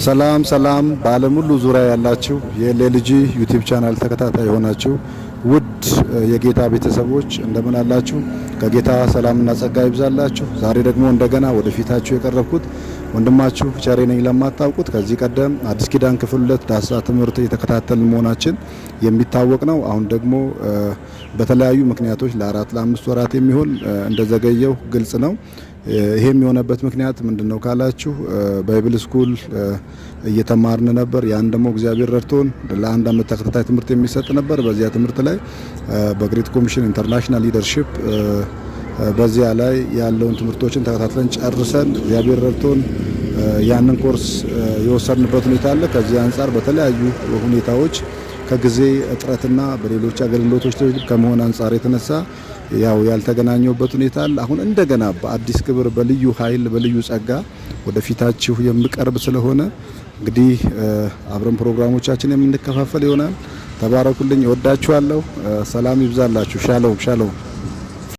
ሰላም ሰላም በዓለም ሁሉ ዙሪያ ያላችሁ የሌልጂ ዩቲዩብ ቻናል ተከታታይ ሆናችሁ ውድ የጌታ ቤተሰቦች እንደምን አላችሁ? ከጌታ ሰላምና ጸጋ ይብዛላችሁ። ዛሬ ደግሞ እንደገና ወደ ፊታችሁ የቀረብኩት ወንድማችሁ ቸሬ ነኝ። ለማታውቁት ከዚህ ቀደም አዲስ ኪዳን ክፍል 2 ዳሰሳ ትምህርት የተከታተልን መሆናችን የሚታወቅ ነው። አሁን ደግሞ በተለያዩ ምክንያቶች ለ4-5 ወራት የሚሆን እንደዘገየው ግልጽ ነው። ይሄም የሆነበት ምክንያት ምንድነው ካላችሁ ባይብል ስኩል እየተማርን ነበር። ያን ደግሞ እግዚአብሔር ረድቶን ለአንድ አመት ተከታታይ ትምህርት የሚሰጥ ነበር። በዚያ ትምህርት ላይ በግሬት ኮሚሽን ኢንተርናሽናል ሊደርሺፕ በዚያ ላይ ያለውን ትምህርቶችን ተከታትለን ጨርሰን እግዚአብሔር ረድቶን ያንን ኮርስ የወሰድንበት ሁኔታ አለ። ከዚህ አንፃር በተለያዩ ሁኔታዎች ከጊዜ እጥረትና በሌሎች አገልግሎቶች ከመሆን አንፃር የተነሳ ያው ያልተገናኘውበት ሁኔታ አለ። አሁን እንደገና በአዲስ ክብር በልዩ ኃይል በልዩ ጸጋ ወደፊታችሁ የምቀርብ ስለሆነ እንግዲህ አብረን ፕሮግራሞቻችን የምንከፋፈል ይሆናል። ተባረኩልኝ። እወዳችኋለሁ። ሰላም ይብዛላችሁ። ሻሎም ሻሎም።